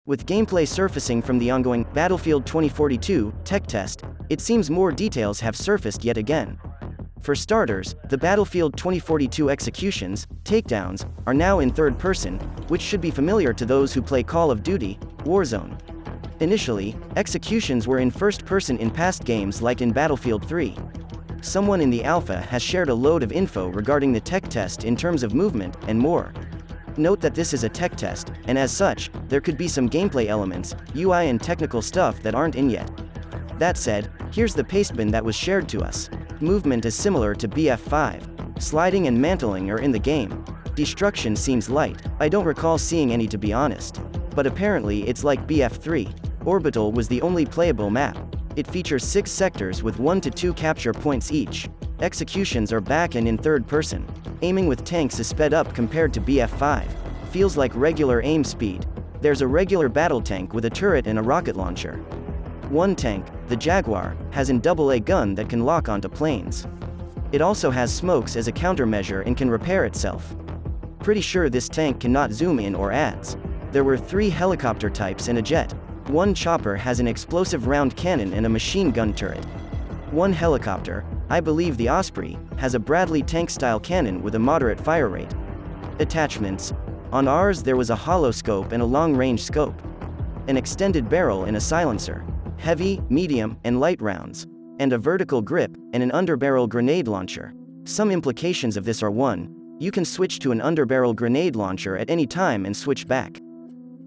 With gameplay surfacing from the ongoing Battlefield 2042 tech test, it seems more details have surfaced yet again. For starters, the Battlefield 2042 executions, takedowns, are now in third person, which should be familiar to those who play Call of Duty, Warzone. Initially, executions were in first person in past games like in Battlefield 3. Someone in the alpha has shared a load of info regarding the tech test in terms of movement and more. Note that this is a tech test, and as such, there could be some gameplay elements, UI and technical stuff that aren't in yet. That said, here's the pastebin that was shared to us. Movement is similar to BF5. Sliding and mantling are in the game. Destruction seems light, I don't recall seeing any to be honest. But apparently it's like BF3. Orbital was the only playable map. It features 6 sectors with 1 to 2 capture points each. Executions are back and in third person. Aiming with tanks is sped up compared to BF5. Feels like regular aim speed. There's a regular battle tank with a turret and a rocket launcher. One tank, the Jaguar, has an AA gun that can lock onto planes. It also has smokes as a countermeasure and can repair itself. Pretty sure this tank cannot zoom in or adds. There were 3 helicopter types and a jet. One chopper has an explosive round cannon and a machine gun turret. One helicopter, I believe the Osprey, has a Bradley tank-style cannon with a moderate fire rate. Attachments. On ours there was a hollow scope and a long-range scope. An extended barrel and a silencer. Heavy, medium, and light rounds. And a vertical grip, and an underbarrel grenade launcher. Some implications of this are 1. You can switch to an underbarrel grenade launcher at any time and switch back.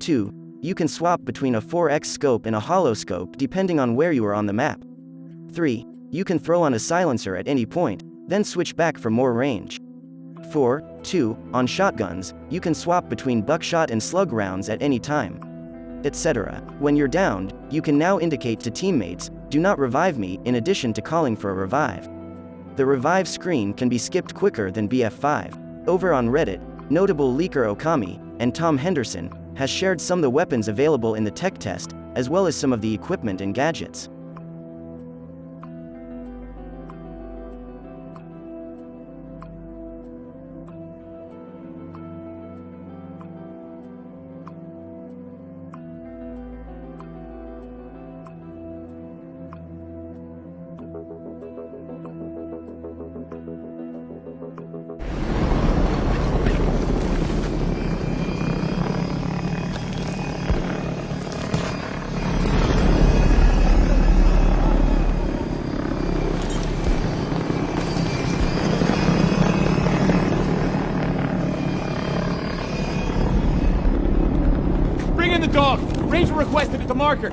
2. You can swap between a 4x scope and a hollow scope depending on where you are on the map. 3. You can throw on a silencer at any point, then switch back for more range. 4. 2. On shotguns, you can swap between buckshot and slug rounds at any time. Etc. When you're downed, you can now indicate to teammates, "Do not revive me," in addition to calling for a revive. The revive screen can be skipped quicker than BF5. Over on Reddit, notable leaker Okami, and Tom Henderson, has shared some of the weapons available in the tech test, as well as some of the equipment and gadgets. Dog! Ranger requested at the marker!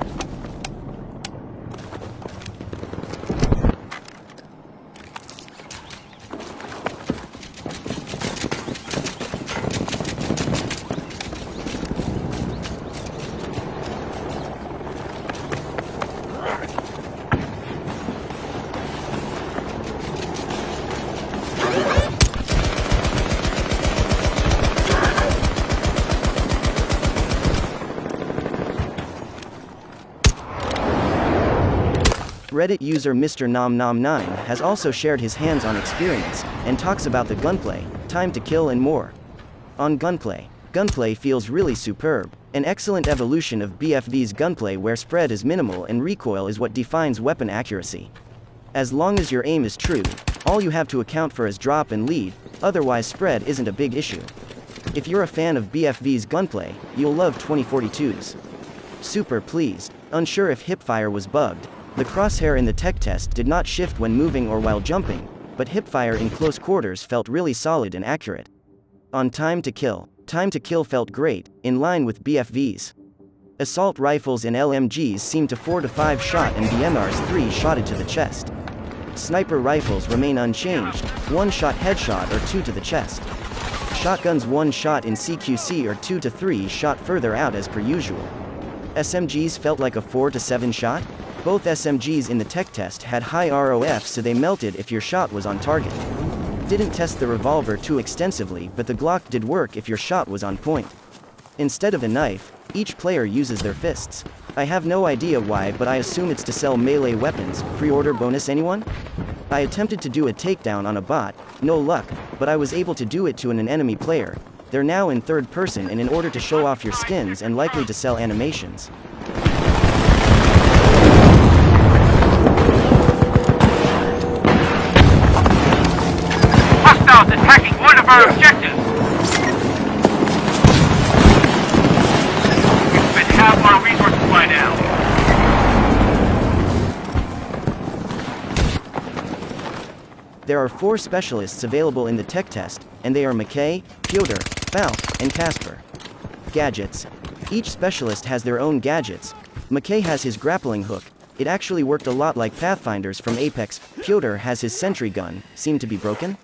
Reddit user Mr. Nom9 has also shared his hands-on experience, and talks about the gunplay, time to kill and more. On gunplay, gunplay feels really superb, an excellent evolution of BFV's gunplay where spread is minimal and recoil is what defines weapon accuracy. As long as your aim is true, all you have to account for is drop and lead, otherwise spread isn't a big issue. If you're a fan of BFV's gunplay, you'll love 2042's. Super pleased. Unsure if hipfire was bugged. The crosshair in the tech test did not shift when moving or while jumping, but hipfire in close quarters felt really solid and accurate. On time to kill felt great, in line with BFV's. Assault rifles and LMGs seem to 4 to 5 shot and DMR's 3 shotted to the chest. Sniper rifles remain unchanged, 1 shot headshot or 2 to the chest. Shotguns 1 shot in CQC or 2 to 3 shot further out as per usual. SMGs felt like a 4 to 7 shot? Both SMGs in the tech test had high ROF, so they melted if your shot was on target. Didn't test the revolver too extensively, but the Glock did work if your shot was on point. Instead of a knife, each player uses their fists. I have no idea why, but I assume it's to sell melee weapons. Pre-order bonus anyone? I attempted to do a takedown on a bot, no luck, but I was able to do it to an enemy player. They're now in third person and in order to show off your skins and likely to sell animations. Hostiles attacking one of our objectives! We've spent half our resources by now. There are 4 specialists available in the tech test, and they are McKay, Pyotr, Falk, and Casper. Gadgets. Each specialist has their own gadgets. McKay has his grappling hook. It actually worked a lot like Pathfinders from Apex. Pyotr has his sentry gun, seemed to be broken.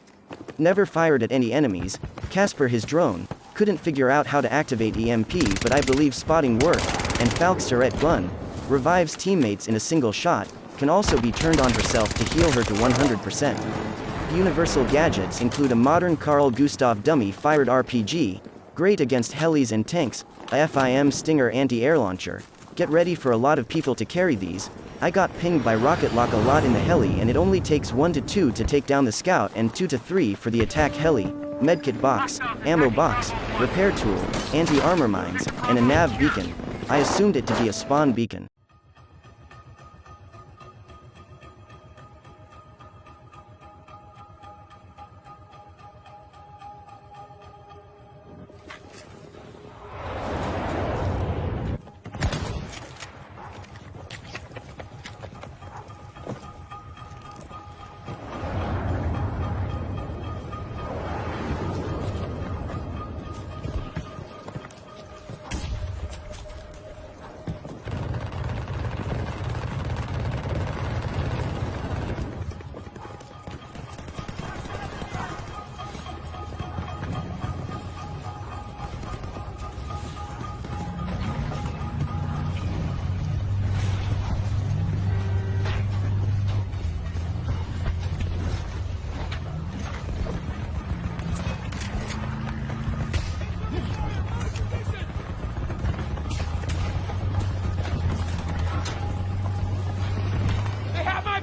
Never fired at any enemies. Casper his drone, couldn't figure out how to activate EMP but I believe spotting worked, and Falk's Surette gun, revives teammates in a single shot, can also be turned on herself to heal her to 100%. Universal gadgets include a modern Carl Gustav dummy-fired RPG, great against helis and tanks, a FIM Stinger anti-air launcher. Get ready for a lot of people to carry these. I got pinged by rocket lock a lot in the heli and it only takes 1 to 2 to take down the scout and 2 to 3 for the attack heli, medkit box, ammo box, repair tool, anti-armor mines, and a nav beacon. I assumed it to be a spawn beacon.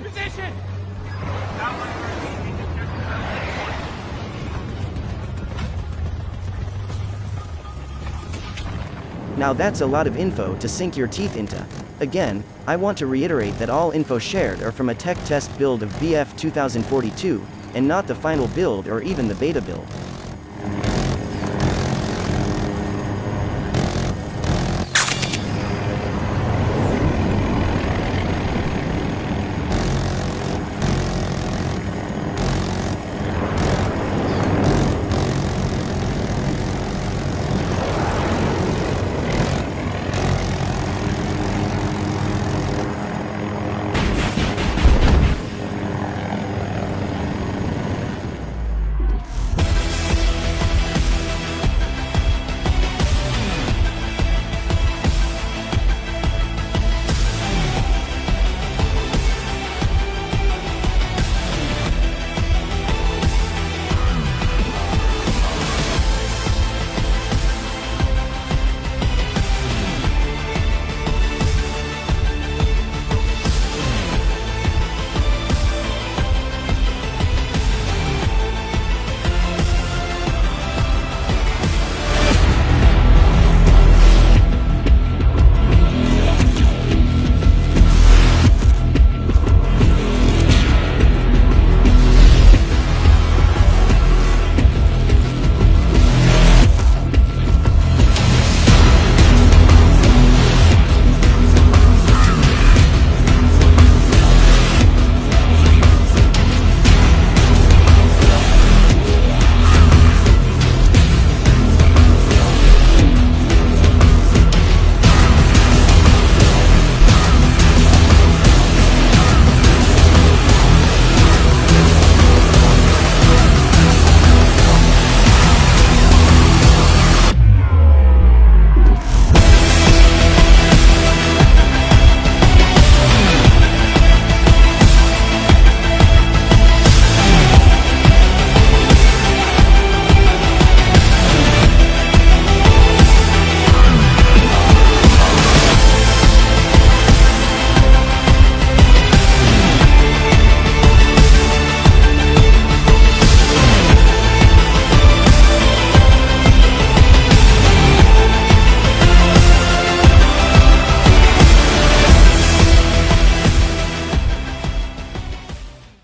Position! Now that's a lot of info to sink your teeth into. Again, I want to reiterate that all info shared are from a tech test build of BF 2042, and not the final build or even the beta build.